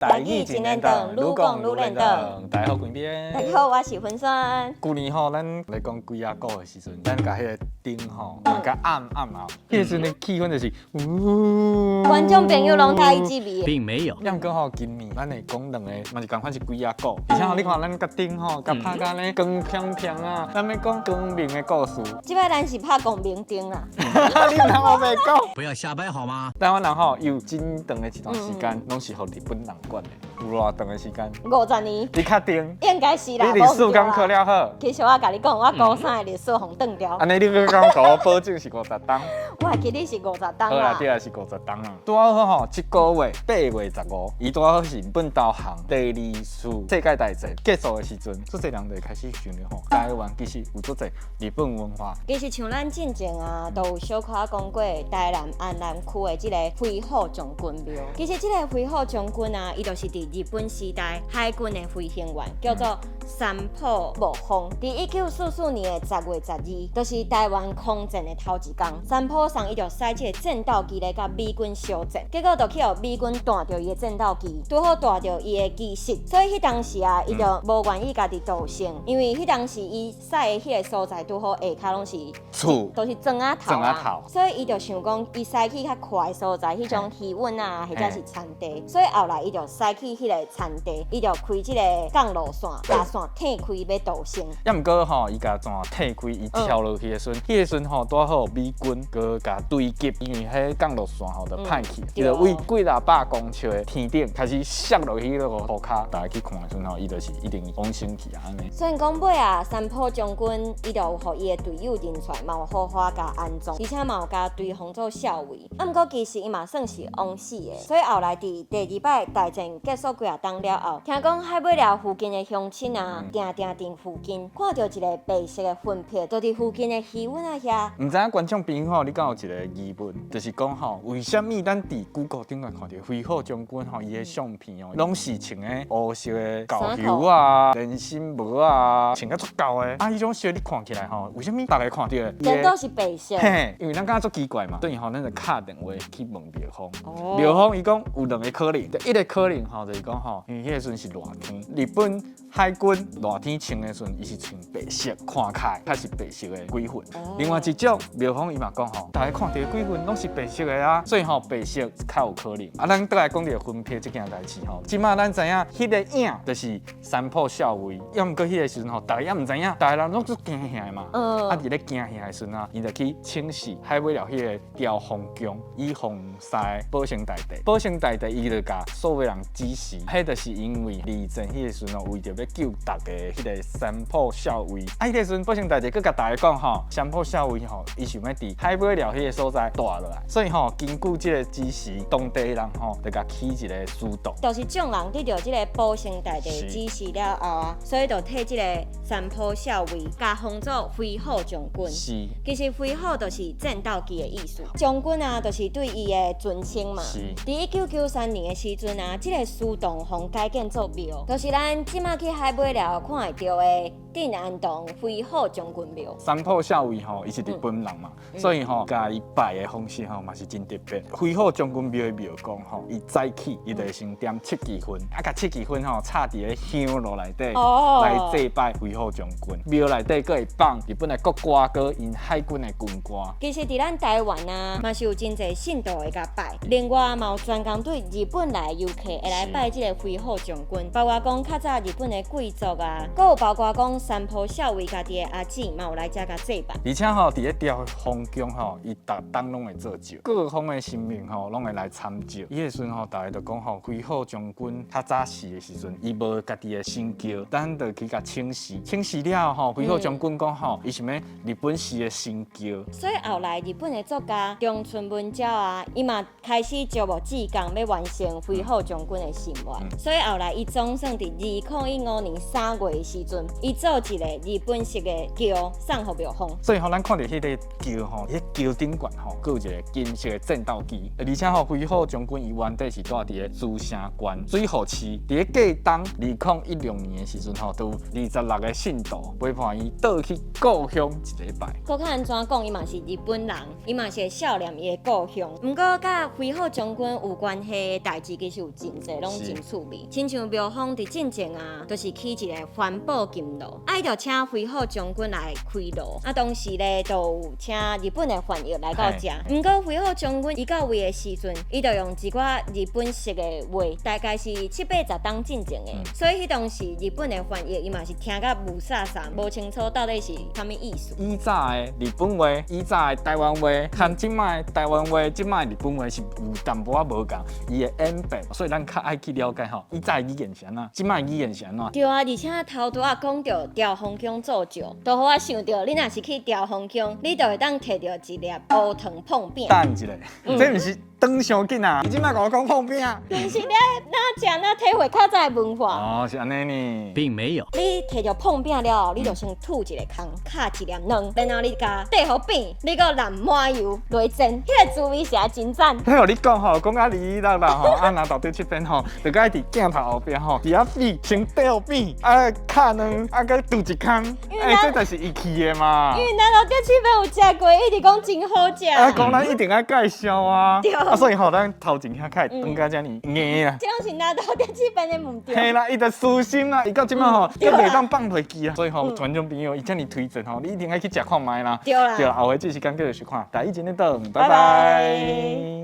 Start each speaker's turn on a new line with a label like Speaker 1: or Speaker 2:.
Speaker 1: 台语真练长，愈讲愈练长。
Speaker 2: 大家好，贵边。
Speaker 1: 大家好，我是粉酸。
Speaker 2: 旧年吼，咱来讲鬼仔鼓的时阵，咱甲迄个灯吼，甲暗后，迄个时阵的气氛就是，
Speaker 1: 观众朋友拢介意这味。
Speaker 3: 并没有。
Speaker 2: 要毋过吼，今年咱会讲两个，嘛是共款是鬼仔鼓，而且吼，你看咱甲灯吼，甲拍甲咧光飘飘啊，咱要讲光明的故事。
Speaker 1: 即摆咱是拍光明灯啊。
Speaker 2: 你人我袂讲。
Speaker 3: 不要瞎掰好吗？
Speaker 2: 台湾人吼有真长的一段时间，拢是互日本人管的，有偌长的时间
Speaker 1: 50年。
Speaker 2: 你确定？
Speaker 1: 应该是啦。
Speaker 2: 你历史刚考了好。
Speaker 1: 其实我甲你讲，我高三的历史互断掉。
Speaker 2: 安尼你去讲甲我保证是50档。
Speaker 1: 我还记得是50档
Speaker 2: 好啦，
Speaker 1: 啦。
Speaker 2: 对啊，是50档啊。拄好吼，这个月8月15，伊拄好是日本导航第2次世界大战结束的时阵，足侪人就开始想着吼，台湾其实有足侪日本文化。
Speaker 1: 其实像咱进前啊，都有小可讲过台南安南区的这个飞虎将军庙。其实这个飞虎将军啊，伊就是伫日本时代海军的飞行员，叫做三浦茂丰。伫1944年的10月12，就是台湾空战的头一天，三浦上伊就驶这个战斗机来甲美军相战，结果就去互美军弹着伊的战斗机，拄好弹着伊的机室，所以迄当时啊，伊就无愿意家己逃生，因为迄当时伊驶的迄个所在拄好下骹拢是
Speaker 2: 厝
Speaker 1: 都是庄仔头
Speaker 2: 庄仔头
Speaker 1: 所以伊就想讲，伊驶去较快的所在，迄种气温啊，或者是田地，所以后来伊就驶去迄个田地，伊就开即个降落伞，把伞褪开要逃生。
Speaker 2: 要毋过吼，伊甲怎褪开，伊跳落去的时阵，迄个时阵吼，拄好美军佮甲追击，因为迄降落伞吼就歹去，伊就为几啊百公尺的天顶开始摔落去迄个涂骹，大家去看的时阵吼，伊就是一定往生去啊安尼。
Speaker 1: 所以讲尾啊，三浦将军伊就有互伊的队友认出来，嘛有好好甲安葬，而且嘛有甲对方做孝位。啊，毋过其实伊嘛算是枉死的，所以后来伫第2摆大战结束几啊冬了后，听讲海尾寮附近的乡亲啊，定伫附近看到一个白色的粪片，就伫附近的溪湾啊遐。
Speaker 2: 毋知影观众朋友吼，你敢有一个疑问，就是讲吼，为什么咱伫 Google 顶面看到飞虎将军吼，伊的相片哦，拢是穿的乌色的高袖啊、连身帽啊，穿甲足够的。啊，迄种色你看起来吼，为什么大家看到的？
Speaker 1: 全都是白色。
Speaker 2: 嘿，因为咱感觉足奇怪嘛，所以吼，咱就敲电话去问苗峰。苗峰伊讲有2个可能，第一个可能吼就是讲吼，因为迄个时阵是热天，日本海军热天穿的时阵，伊是穿白色，看起来它是白色的鬼魂。另外一种苗峰伊嘛讲吼，大家看到的鬼魂拢是白色的啊，所以吼白色较有可能。啊，咱倒来讲到分配这件代志吼，即马咱知影迄个影就是三浦校尉，要毋过迄个时阵吼，大家也毋知影，大家人拢足惊吓的嘛。啊，伫咧惊吓的时阵啊，伊就去请示海尾寮迄个调防宫以防晒保生大帝，保生大帝伊就甲所有人指示，迄就是因为二战迄个时阵为着要救大家迄个三浦校尉，啊，迄个时阵保生大帝佮甲大家讲吼，三浦校尉吼，伊想要伫海尾寮迄个所在住落来，所以吼，根据即个指示，当地人吼就甲起一个主动，
Speaker 1: 就是众人得到即个保生大帝指示了后啊，所以就替即个三浦校尉甲封做飞虎将军。
Speaker 2: 是。
Speaker 1: 其实飞虎就是战斗机的意思，将军啊，就是对伊的尊称嘛。
Speaker 2: 是。
Speaker 1: 伫1993年的时阵啊，即个苏洞方改建做庙，就是咱即马去海尾寮看会到的镇安洞飞虎将军庙。
Speaker 2: 三浦校尉吼，伊是日本人嘛，所以吼，甲伊拜的方式吼嘛是真特别。飞虎将军庙的庙公吼，伊早起伊就会先点7支烟，啊，甲7支烟吼插伫个香炉内底，来祭拜飞虎将军。庙内底佫会放日本的国歌，佮因海军的军歌。
Speaker 1: 其实伫咱台湾啊，嘛是有真侪信徒会甲拜，另外嘛有专工对日本来的游客会来拜即个飞虎将军，包括讲较早日本的贵族啊，佮有包括讲三浦校尉家己的阿姊嘛有来遮甲祭拜。
Speaker 2: 而且吼，伫咧调方宫吼，伊逐冬拢会做酒，各方的神明吼拢会来参酒。伊个时阵吼，大家就讲吼，飞虎将军较早死的时阵，伊无家己的神轿，咱就去甲请示，请示了吼，飞虎将军讲吼，伊想要日本式的神轿。
Speaker 1: 所以后来日本的作家中村文昭啊，伊嘛开始招募志工要完成飞虎将军的心愿。所以后来伊总算伫2015 2005年3月的时阵，伊做一个日本式的桥送互庙方。
Speaker 2: 所以吼，咱看到迄个桥吼，迄桥顶悬吼，佫有一个金色的战斗机，而且吼，辉煌将军伊原底是住伫个珠城县水户市。伫个过冬2016年的时阵吼，都有26个信徒陪伴伊倒去故乡一礼拜。
Speaker 1: 搁较安怎讲？伊嘛是日本人，伊嘛是会孝念伊的故乡。毋过，甲辉煌将军有关系的代志，其实有真侪，拢真趣味。亲像庙方伫进前啊，就是起一个环保金路，伊就请辉煌将军来开路。当时咧，就有请日本的翻译来到遮。毋过，辉煌将军伊到位的时阵，伊就用一寡日本式的话，大概是7、80当进前的。所以迄当时日本的翻译，伊嘛是听甲雾煞煞，无清楚到底是啥物意思。
Speaker 2: 以早的日本话，以早的台湾话，和即摆台湾话、即摆日本话是有淡薄仔无共，伊的演变，所以咱较爱去了解吼。以早的语言是安怎，即摆语言是安怎？
Speaker 1: 对啊，而且头拄仔讲到调风腔做酒，就互我想到，你若是去调风腔，你就会当摕到一粒乌糖碰饼。
Speaker 2: 等一下，这毋是长伤紧啊！你即摆甲我讲碰饼，
Speaker 1: 但是咧，哪食哪体会较早的文化。
Speaker 2: 哦，是安尼呢，
Speaker 3: 并没有。
Speaker 1: 你摕着碰饼了后，你就先吐一个空，卡一粒卵，然后你甲底好扁，你搁淋满油落煎，迄个滋味是真赞。
Speaker 2: 迄互你讲吼，讲啊哩啦啦吼，啊拿到底这边吼，就该伫镜头后壁吼，伫遐扁，先吊扁，啊卡卵，啊搁镀一空，这就是伊去的嘛。
Speaker 1: 因为咱老爹这边有食过，一直讲真好食。
Speaker 2: 啊，讲咱一定要介绍啊。
Speaker 1: 对
Speaker 2: 啊，所以吼，咱头前遐较会当甲遮尔硬啊。
Speaker 1: 这样是咱老爹这边的目标。
Speaker 2: 嘿啦，伊就私心啦，伊到即摆吼，都袂当放袂记啊。所以吼，传众朋友伊遮尔推荐吼，你一定要去食看卖啦。
Speaker 1: 对啦。
Speaker 2: 对啦，后回这时间继续看，大家一起咧等，
Speaker 1: 拜拜。